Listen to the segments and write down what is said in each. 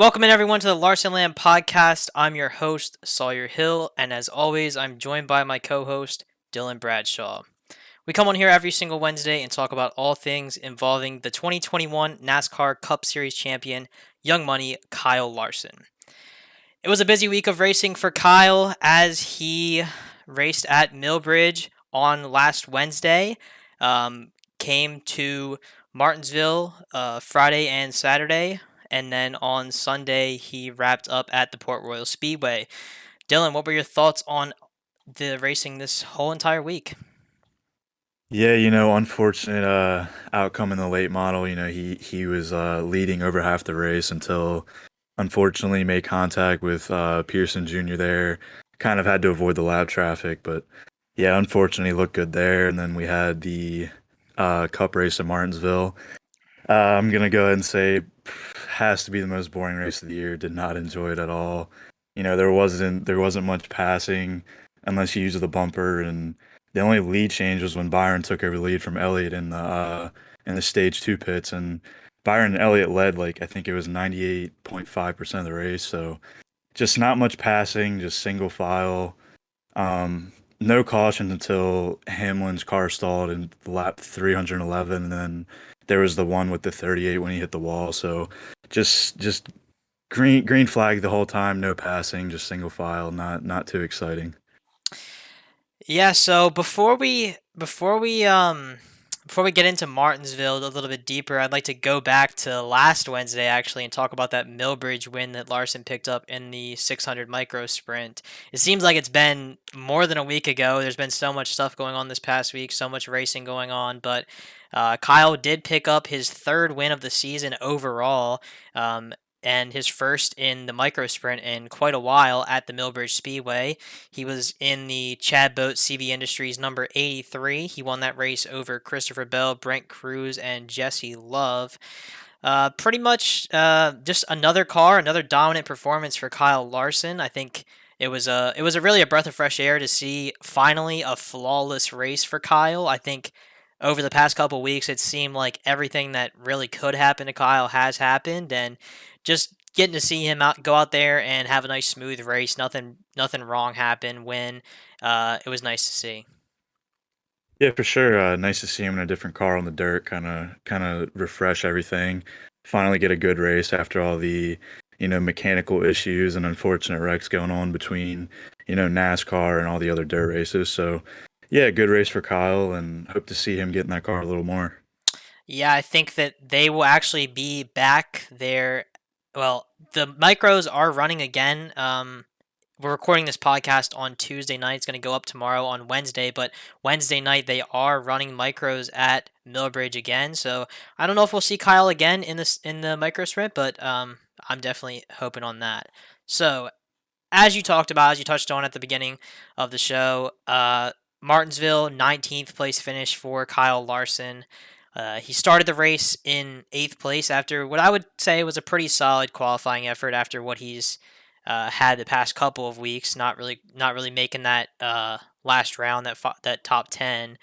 Welcome in everyone to the Larsonland podcast. I'm your host, Sawyer Hill, and as always, I'm joined by my co-host, Dylan Bradshaw. We come on here every single Wednesday and talk about all things involving the 2021 NASCAR Cup Series champion, Young Money Kyle Larson. It was a busy week of racing for Kyle as he raced at Millbridge on last Wednesday, came to Martinsville Friday and Saturday, and then on Sunday he wrapped up at the Port Royal Speedway. Dylan, what were your thoughts on the racing this whole entire week? Yeah, unfortunate outcome in the late model. He was leading over half the race until unfortunately made contact with Pearson Jr. there. Kind of had to avoid the lap traffic, but yeah, unfortunately looked good there. And then we had the Cup race at Martinsville. I'm gonna go ahead and say has to be the most boring race of the year. Did not enjoy it at all. There wasn't much passing unless you use the bumper, and the only lead change was when Byron took over the lead from Elliott in the stage two pits, and Byron and Elliott led like I think it was 98.5% of the race. So just not much passing, just single file. No caution until Hamlin's car stalled in lap 311, and then there was the one with the 38 when he hit the wall. So just green flag the whole time, no passing, just single file, not too exciting. Yeah, so before we get into Martinsville a little bit deeper, I'd like to go back to last Wednesday actually and talk about that Millbridge win that Larson picked up in the 600 micro sprint. It seems like it's been more than a week ago. There's been so much stuff going on this past week, so much racing going on, but Kyle did pick up his third win of the season overall. And his first in the micro sprint in quite a while at the Millbridge Speedway. He was in the Chad Boat CV Industries number 83. He won that race over Christopher Bell, Brent Cruz, and Jesse Love. Pretty much just another car, another dominant performance for Kyle Larson. I think it was a really a breath of fresh air to see finally a flawless race for Kyle. I think over the past couple weeks, it seemed like everything that really could happen to Kyle has happened, and just getting to see him go out there and have a nice smooth race. Nothing wrong happened. When it was nice to see. Yeah, for sure. Nice to see him in a different car on the dirt, kind of refresh everything. Finally get a good race after all the mechanical issues and unfortunate wrecks going on between NASCAR and all the other dirt races. So yeah, good race for Kyle, and hope to see him get in that car a little more. Yeah, I think that they will actually be back there. Well, the micros are running again. We're recording this podcast on Tuesday night. It's going to go up tomorrow on Wednesday, but Wednesday night they are running micros at Millbridge again. So I don't know if we'll see Kyle again in the micro sprint, but I'm definitely hoping on that. So as you talked about, as you touched on at the beginning of the show, Martinsville 19th place finish for Kyle Larson. He started the race in 8th place after what I would say was a pretty solid qualifying effort after what he's had the past couple of weeks. Not really making that last round, that top 10.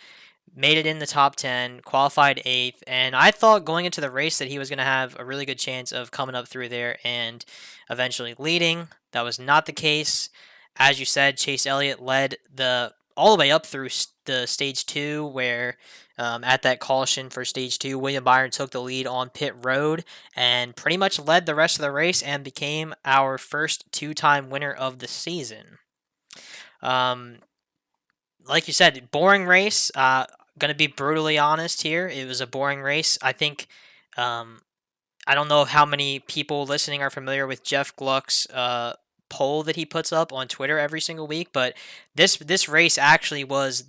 Made it in the top 10, qualified 8th, and I thought going into the race that he was going to have a really good chance of coming up through there and eventually leading. That was not the case. As you said, Chase Elliott led the all the way up through the stage 2, where at that caution for stage 2, William Byron took the lead on pit road and pretty much led the rest of the race and became our first two-time winner of the season. Um, like you said, boring race. Gonna be brutally honest here. It was a boring race. I think. Um, I don't know how many people listening are familiar with Jeff Gluck's poll that he puts up on Twitter every single week, but this race actually was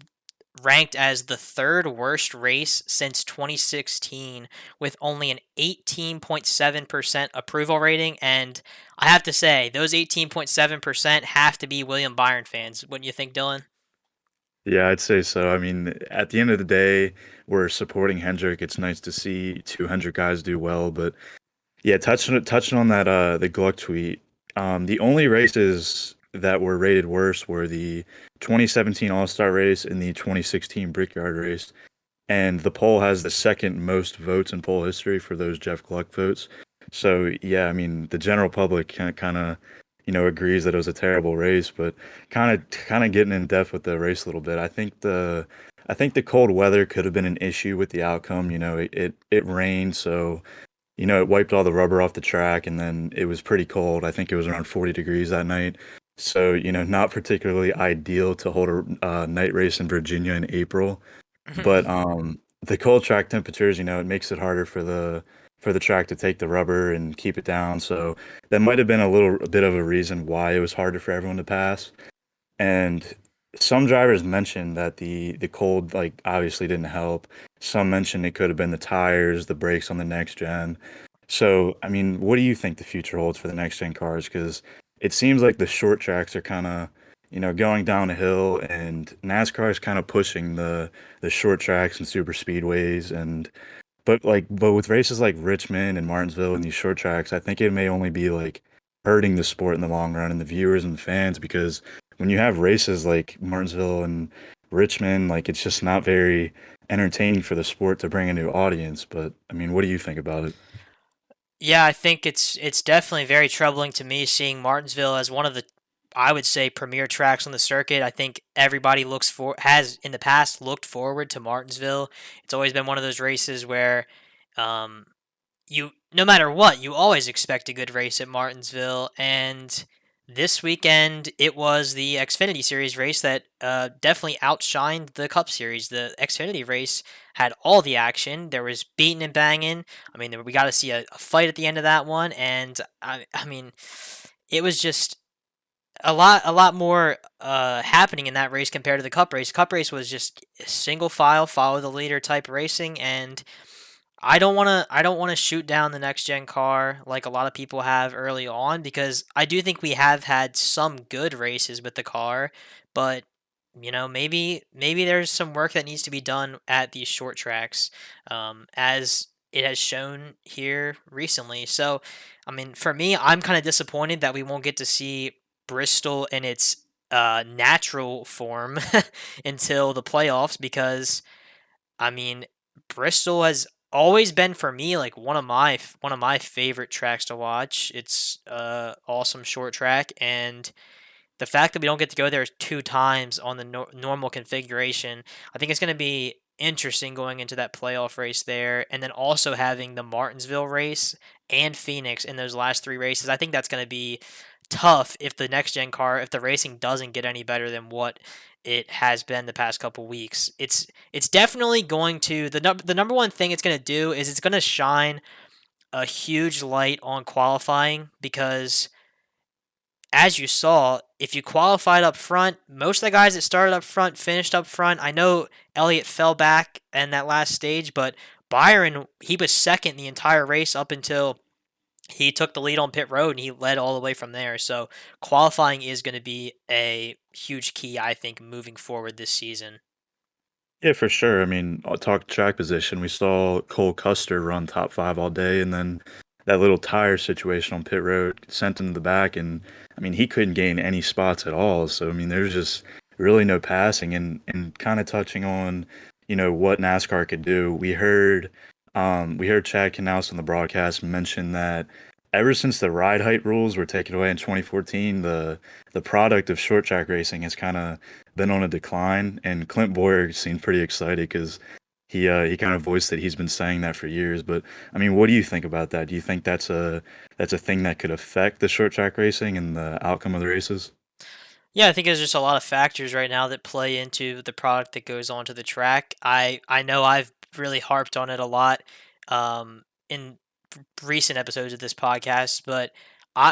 ranked as the third worst race since 2016 with only an 18.7% approval rating. And I have to say, those 18.7% have to be William Byron fans. Wouldn't you think, Dylan? Yeah, I'd say so. I mean, at the end of the day, we're supporting Hendrick. It's nice to see 200 guys do well, but yeah, touching on that the Gluck tweet. The only races that were rated worse were the 2017 All-Star race and the 2016 Brickyard race. And the poll has the second most votes in poll history for those Jeff Gluck votes. So yeah, I mean, the general public kind of, agrees that it was a terrible race, but kind of getting in depth with the race a little bit. I think the cold weather could have been an issue with the outcome. It rained, so it wiped all the rubber off the track, and then it was pretty cold. I think it was around 40 degrees that night. So, not particularly ideal to hold a night race in Virginia in April. But the cold track temperatures, it makes it harder for the track to take the rubber and keep it down. So that might have been a bit of a reason why it was harder for everyone to pass. And some drivers mentioned that the cold like obviously didn't help. Some mentioned it could have been the tires, the brakes on the next gen. So, I mean, what do you think the future holds for the next gen cars? Because it seems like the short tracks are kind of, going down a hill, and NASCAR is kind of pushing the short tracks and super speedways, and but with races like Richmond and Martinsville and these short tracks, I think it may only be like hurting the sport in the long run and the viewers and the fans, because when you have races like Martinsville and Richmond, like it's just not very entertaining for the sport to bring a new audience. But I mean, what do you think about it? Yeah, I think it's definitely very troubling to me seeing Martinsville as one of the, I would say, premier tracks on the circuit. I think everybody has in the past looked forward to Martinsville. It's always been one of those races where um, you no matter what, you always expect a good race at Martinsville, and this weekend it was the Xfinity Series race that definitely outshined the Cup Series. The Xfinity race had all the action. There was beating and banging. I mean, we got to see a fight at the end of that one, and I mean, it was just a lot more happening in that race compared to the Cup race. Cup race was just single file, follow the leader type racing, and I don't want to shoot down the next gen car like a lot of people have early on, because I do think we have had some good races with the car, but maybe there's some work that needs to be done at these short tracks, as it has shown here recently. So, I mean, for me, I'm kind of disappointed that we won't get to see Bristol in its natural form until the playoffs, because I mean, Bristol has always been for me like one of my favorite tracks to watch. It's awesome short track, and the fact that we don't get to go there two times on the normal configuration, I think it's going to be interesting going into that playoff race there, and then also having the Martinsville race and Phoenix in those last three races. I think that's going to be tough if the next gen car, if the racing doesn't get any better than what it has been the past couple weeks. It's definitely going to the number one thing it's going to do is it's going to shine a huge light on qualifying, because as you saw, if you qualified up front, most of the guys that started up front finished up front. I know Elliott fell back in that last stage, but Byron, he was second the entire race up until he took the lead on pit road, and he led all the way from there. So qualifying is going to be a huge key, I think, moving forward this season. Yeah, for sure. I mean, I'll talk track position. We saw Cole Custer run top five all day, and then that little tire situation on pit road sent him to the back, and I mean, he couldn't gain any spots at all. So I mean, there's just really no passing, and kind of touching on, what NASCAR could do. We heard Chad Knaus on the broadcast mention that ever since the ride height rules were taken away in 2014, the product of short track racing has kind of been on a decline, and Clint Boyer seemed pretty excited because he kind of voiced that he's been saying that for years. But I mean, what do you think about that? Do you think that's a thing that could affect the short track racing and the outcome of the races? Yeah, I think there's just a lot of factors right now that play into the product that goes onto the track. I know I've really harped on it a lot in recent episodes of this podcast, but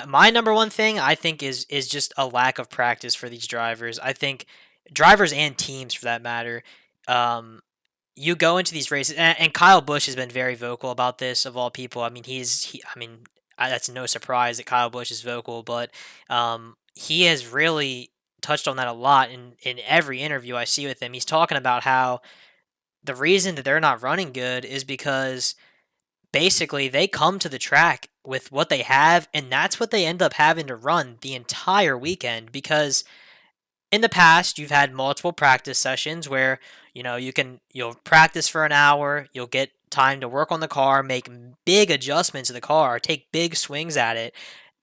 my number one thing I think is just a lack of practice for these drivers. I think drivers and teams, for that matter. Um, you go into these races, and Kyle Busch has been very vocal about this. Of all people, I mean, I mean, that's no surprise that Kyle Busch is vocal, but he has really touched on that a lot in every interview I see with him. He's talking about how the reason that they're not running good is because basically they come to the track with what they have, and that's what they end up having to run the entire weekend, because in the past you've had multiple practice sessions where you'll practice for an hour, you'll get time to work on the car, make big adjustments to the car, take big swings at it,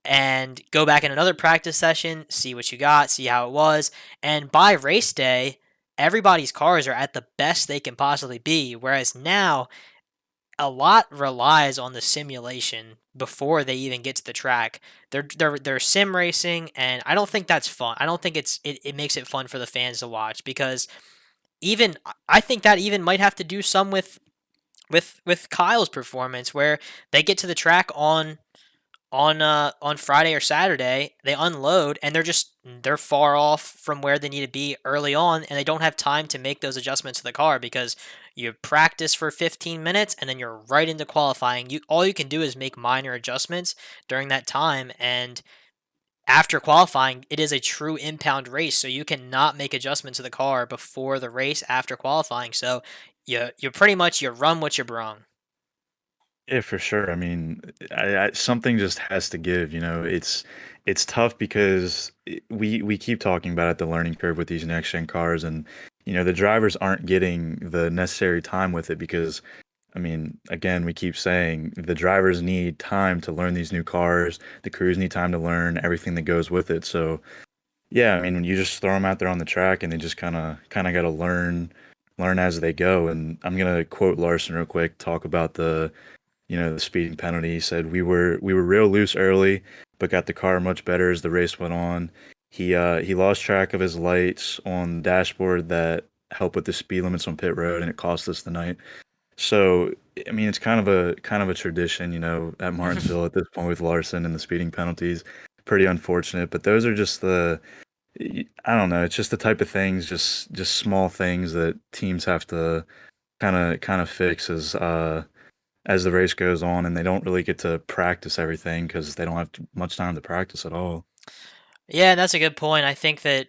and go back in another practice session, see what you got, see how it was. And by race day, everybody's cars are at the best they can possibly be. Whereas now, a lot relies on the simulation before they even get to the track. They're sim racing, and I don't think that's fun. I don't think it makes it fun for the fans to watch because even I think that even might have to do some with Kyle's performance where they get to the track on Friday or Saturday, they unload and they're far off from where they need to be early on, and they don't have time to make those adjustments to the car because you practice for 15 minutes and then you're right into qualifying. You all you can do is make minor adjustments during that time, and after qualifying, it is a true impound race, so you cannot make adjustments to the car before the race after qualifying. So you pretty much you run what you brung. Yeah, for sure. I mean, something just has to give. It's tough because we keep talking about it, the learning curve with these next gen cars, and the drivers aren't getting the necessary time with it because, I mean, again, we keep saying the drivers need time to learn these new cars, the crews need time to learn everything that goes with it. So yeah, I mean, when you just throw them out there on the track and they just kind of got to learn as they go. And I'm gonna quote Larson real quick, talk about the speeding penalty. He said we were real loose early, but got the car much better as the race went on. He lost track of his lights on the dashboard that helped with the speed limits on pit road, and it cost us the night. So I mean, it's kind of a tradition, at Martinsville at this point with Larson and the speeding penalties. Pretty unfortunate, but those are just I don't know. It's just the type of things, just small things that teams have to kind of fix as the race goes on, and they don't really get to practice everything because they don't have much time to practice at all. Yeah, and that's a good point. I think that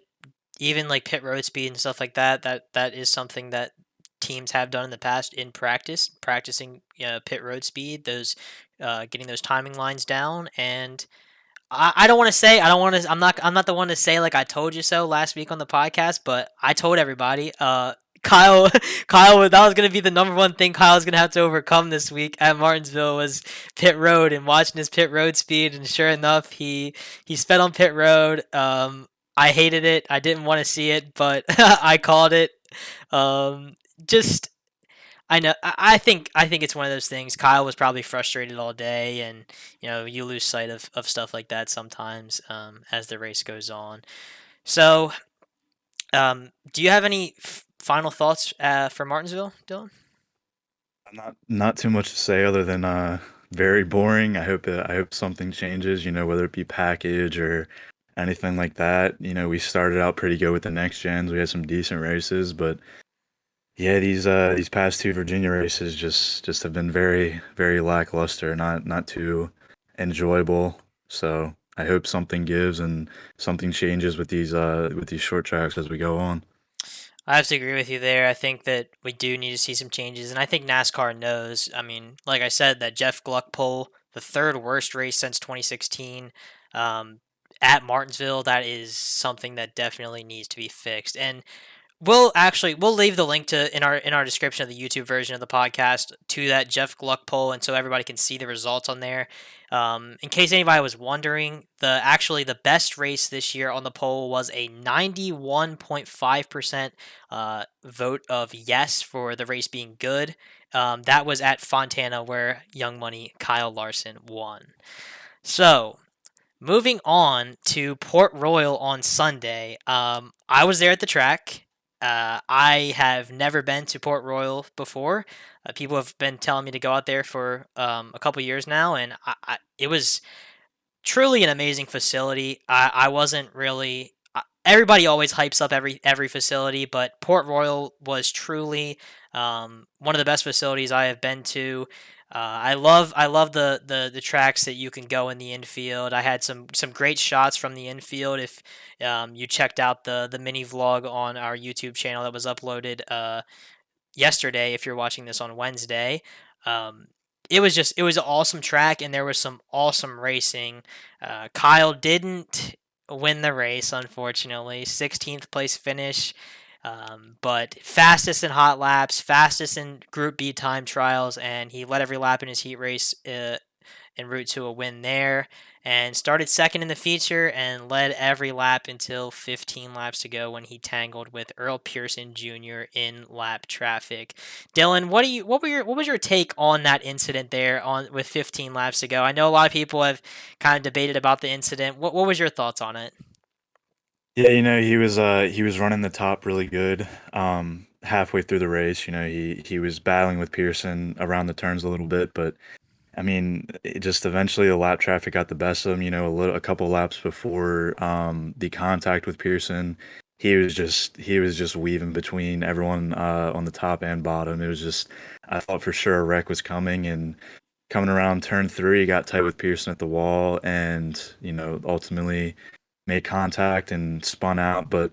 even like pit road speed and stuff like that, that is something that teams have done in the past in practice, practicing pit road speed, those getting those timing lines down. And I don't want to say I don't want to. I'm not the one to say like I told you so last week on the podcast, but I told everybody. Kyle, Kyle, that was gonna be the number one thing Kyle's gonna have to overcome this week at Martinsville was pit road and watching his pit road speed. And sure enough, he sped on pit road. I hated it. I didn't want to see it, but I called it. Um, just I know. I think it's one of those things. Kyle was probably frustrated all day, and you lose sight of stuff like that sometimes as the race goes on. So, do you have any final thoughts for Martinsville, Dylan? Not too much to say other than very boring. I hope something changes. Whether it be package or anything like that. We started out pretty good with the next gens. We had some decent races, but yeah, these past two Virginia races just have been very very lackluster, not too enjoyable. So I hope something gives and something changes with these short tracks as we go on. I have to agree with you there. I think that we do need to see some changes, and I think NASCAR knows. I mean, like I said, that Jeff Gluck pole, the third worst race since 2016, um, at Martinsville, that is something that definitely needs to be fixed. And we'll leave the link to in our description of the YouTube version of the podcast to that Jeff Gluck poll, and so everybody can see the results on there. In case anybody was wondering, the best race this year on the poll was a 91.5% vote of yes for the race being good. That was at Fontana where Young Money Kyle Larson won. So moving on to Port Royal on Sunday, I was there at the track. I have never been to Port Royal before. People have been telling me to go out there for a couple years now, and it was truly an amazing facility. I wasn't really. Everybody always hypes up every facility, but Port Royal was truly one of the best facilities I have been to. I love the tracks that you can go in the infield. I had some great shots from the infield. If you checked out the mini vlog on our YouTube channel that was uploaded yesterday, if you're watching this on Wednesday, um, it was an awesome track, and there was some awesome racing. Kyle didn't win the race, unfortunately. 16th place finish. But fastest in hot laps, fastest in Group B time trials, and he led every lap in his heat race en route to a win there, and started second in the feature and led every lap until 15 laps to go when he tangled with Earl Pearson Jr. in lap traffic. Dylan, what was your take on that incident there on with 15 laps to go? I know a lot of people have kind of debated about the incident. What was your thoughts on it? Yeah, he was running the top really good. Halfway through the race, he was battling with Pearson around the turns a little bit, but I mean, it just eventually the lap traffic got the best of him. A couple laps before the contact with Pearson, he was just weaving between everyone on the top and bottom. It was just I thought for sure a wreck was coming, and coming around turn three, he got tight with Pearson at the wall, and ultimately made contact and spun out. But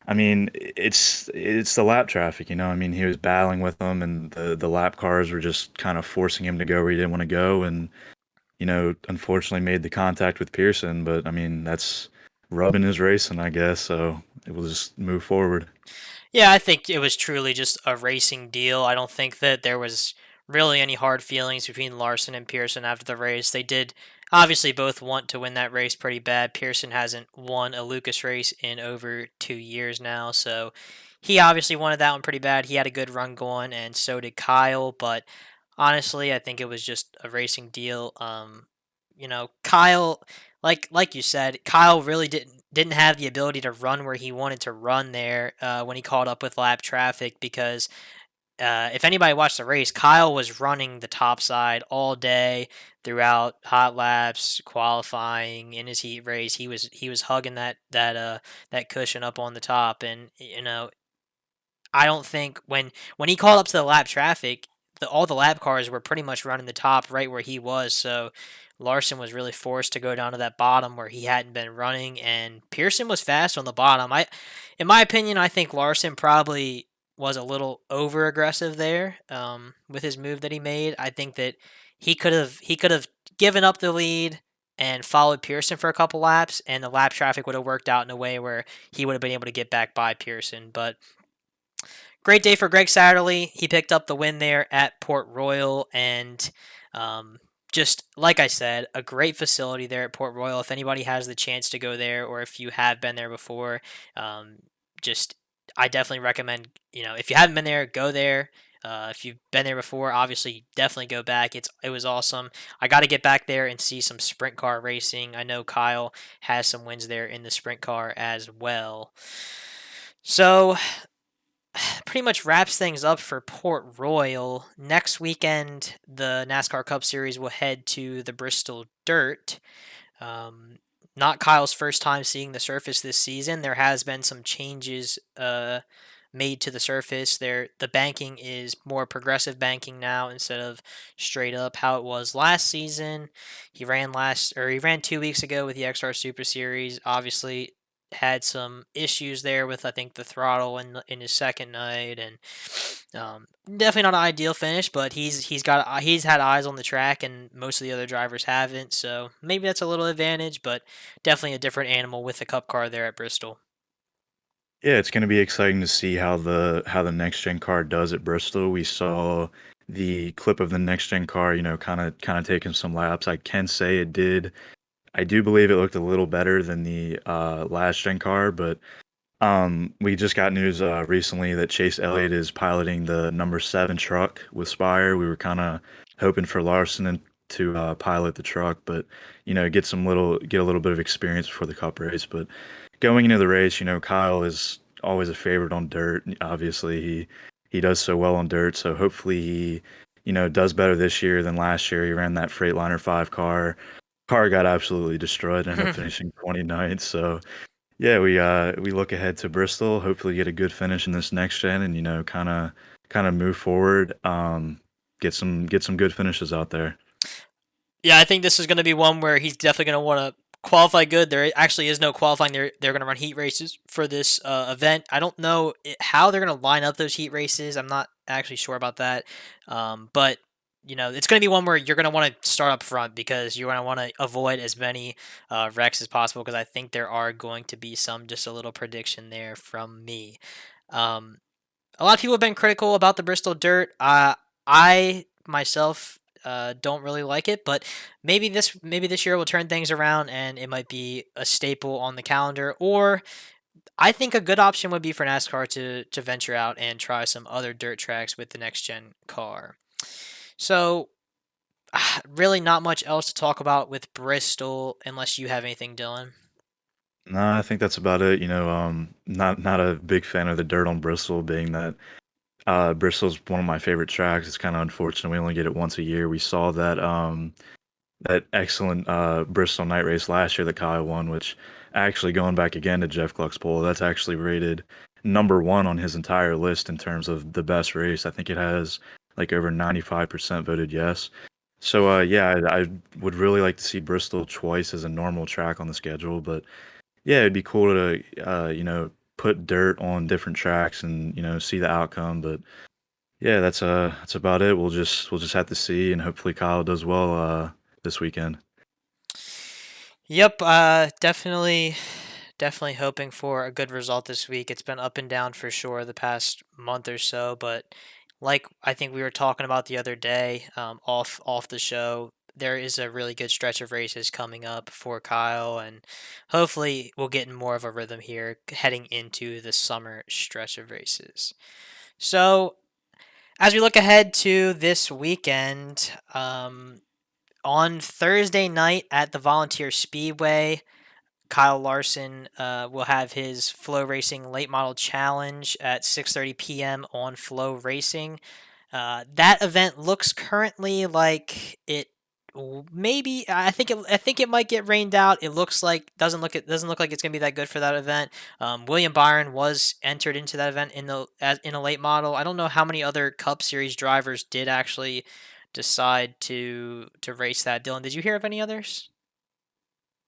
I mean, it's the lap traffic, I mean, he was battling with them, and the lap cars were just kind of forcing him to go where he didn't want to go, and unfortunately made the contact with Pearson. But I mean, that's rubbing his racing, I guess. So it will just move forward. Yeah, I think it was truly just a racing deal. I don't think that there was really any hard feelings between Larson and Pearson after the race. They did obviously both want to win that race pretty bad. Pearson hasn't won a Lucas race in over 2 years now, so he obviously wanted that one pretty bad. He had a good run going, and so did Kyle, but honestly, I think it was just a racing deal. Kyle, like you said, Kyle really didn't have the ability to run where he wanted to run there when he caught up with lap traffic because if anybody watched the race, Kyle was running the top side all day throughout hot laps, qualifying in his heat race. He was hugging that cushion up on the top, and I don't think when he called up to the lap traffic, all the lap cars were pretty much running the top right where he was. So Larson was really forced to go down to that bottom where he hadn't been running, and Pearson was fast on the bottom. In my opinion, I think Larson probably was a little over aggressive there with his move that he made. I think that he could have given up the lead and followed Pearson for a couple laps, and the lap traffic would have worked out in a way where he would have been able to get back by Pearson. But great day for Greg Satterley. He picked up the win there at Port Royal, and just like I said, a great facility there at Port Royal. If anybody has the chance to go there, or if you have been there before, um, just I definitely recommend. If you haven't been there, go there. If you've been there before, obviously definitely go back. It was awesome. I got to get back there and see some sprint car racing. I know Kyle has some wins there in the sprint car as well. So pretty much wraps things up for Port Royal. Next weekend, the NASCAR Cup Series will head to the Bristol Dirt. Um, Not Kyle's first time seeing the surface this season. There has been some changes made to the surface. The banking is more progressive banking now instead of straight up how it was last season. He ran 2 weeks ago with the XR Super Series. Obviously, had some issues there with I think the throttle in his second night, and definitely not an ideal finish. But he's had eyes on the track, and most of the other drivers haven't. So maybe that's a little advantage, but definitely a different animal with the Cup car there at Bristol. Yeah, it's going to be exciting to see how the next gen car does at Bristol. We saw the clip of the next gen car, kind of taking some laps. I can say it did. I do believe it looked a little better than the last gen car, but we just got news recently that Chase Elliott is piloting the number 7 truck with Spire. We were kind of hoping for to pilot the truck, but get a little bit of experience before the Cup race. But going into the race, Kyle is always a favorite on dirt. Obviously, he does so well on dirt, so hopefully he does better this year than last year. He ran that Freightliner 5 car. Car got absolutely destroyed, ended up finishing 29th. So yeah, we look ahead to Bristol. Hopefully, get a good finish in this next gen, and kind of move forward. Get some good finishes out there. Yeah, I think this is going to be one where he's definitely going to want to qualify good. There actually is no qualifying. They're going to run heat races for this event. I don't know how they're going to line up those heat races. I'm not actually sure about that. But it's going to be one where you're going to want to start up front because you're going to want to avoid as many wrecks as possible. Because I think there are going to be some. Just a little prediction there from me. Um, a lot of people have been critical about the Bristol Dirt. I myself don't really like it, but maybe this year will turn things around and it might be a staple on the calendar. Or I think a good option would be for NASCAR to venture out and try some other dirt tracks with the next gen car. So really not much else to talk about with Bristol unless you have anything, Dylan. No, I think that's about it. Not a big fan of the dirt on Bristol, being that Bristol's one of my favorite tracks. It's kind of unfortunate we only get it once a year. We saw that excellent Bristol night race last year that Kyle won, which actually going back again to Jeff Gluck's poll, that's actually rated number one on his entire list in terms of the best race. I think it has like over 95% voted yes. So yeah, I would really like to see Bristol twice as a normal track on the schedule, but yeah, it'd be cool to put dirt on different tracks and see the outcome. But yeah, that's about it. We'll just have to see, and hopefully Kyle does well this weekend. Yep, definitely hoping for a good result this week. It's been up and down for sure the past month or so, but like I think we were talking about the other day, off the show, there is a really good stretch of races coming up for Kyle, and hopefully we'll get in more of a rhythm here heading into the summer stretch of races. So as we look ahead to this weekend, on Thursday night at the Volunteer Speedway, Kyle Larson will have his Flow Racing Late Model Challenge at 6:30 p.m. on Flow Racing. That event looks currently like it maybe I think it might get rained out. It looks like doesn't look like it's gonna be that good for that event. William Byron was entered into that event in a late model. I don't know how many other Cup Series drivers did actually decide to race that. Dylan, did you hear of any others?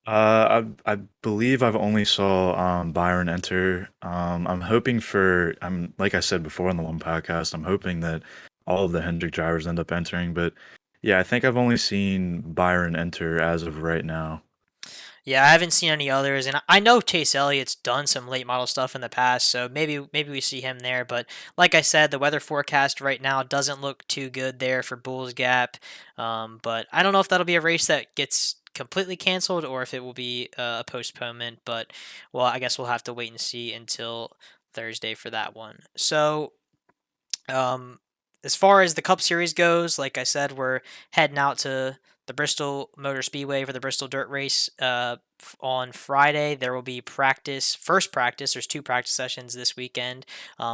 I believe I've only saw Byron enter. I'm hoping for I'm like I said before on the one podcast. I'm hoping that all of the Hendrick drivers end up entering, but yeah, I think I've only seen Byron enter as of right now. Yeah, I haven't seen any others, and I know Chase Elliott's done some late model stuff in the past, so maybe we see him there. But like I said, the weather forecast right now doesn't look too good there for Bulls Gap. But I don't know if that'll be a race that gets completely canceled or if it will be a postponement. But well, I guess we'll have to wait and see until Thursday for that one. So um, as far as the Cup Series goes, like I said, we're heading out to the Bristol Motor Speedway for the Bristol Dirt Race on Friday. There will be first practice. There's two practice sessions this weekend.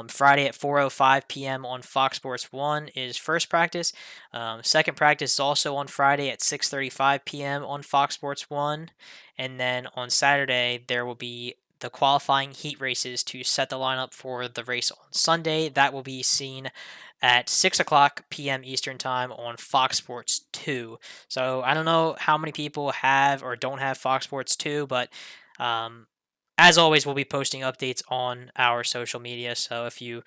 Friday at 4:05 p.m. on Fox Sports 1 is first practice. Second practice is also on Friday at 6:35 p.m. on Fox Sports 1. And then on Saturday, there will be the qualifying heat races to set the lineup for the race on Sunday. That will be seen at 6 o'clock p.m. Eastern Time on Fox Sports 2. So I don't know how many people have or don't have Fox Sports 2, but um, as always, we'll be posting updates on our social media. So if you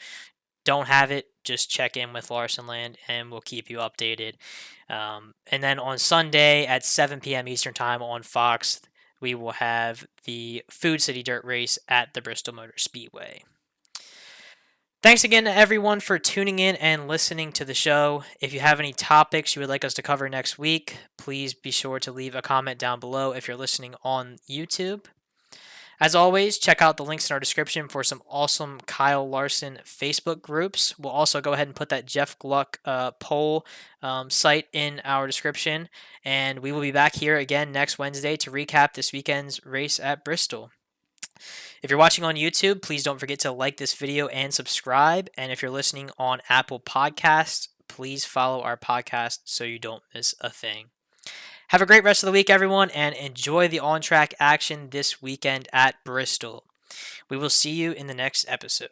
don't have it, just check in with Larsonland and we'll keep you updated. And then on Sunday at 7 p.m. Eastern Time on Fox, we will have the Food City Dirt Race at the Bristol Motor Speedway. Thanks again to everyone for tuning in and listening to the show. If you have any topics you would like us to cover next week, please be sure to leave a comment down below if you're listening on YouTube. As always, check out the links in our description for some awesome Kyle Larson Facebook groups. We'll also go ahead and put that Jeff Gluck poll site in our description. And we will be back here again next Wednesday to recap this weekend's race at Bristol. If you're watching on YouTube, please don't forget to like this video and subscribe. And if you're listening on Apple Podcasts, please follow our podcast so you don't miss a thing. Have a great rest of the week, everyone, and enjoy the on track action this weekend at Bristol. We will see you in the next episode.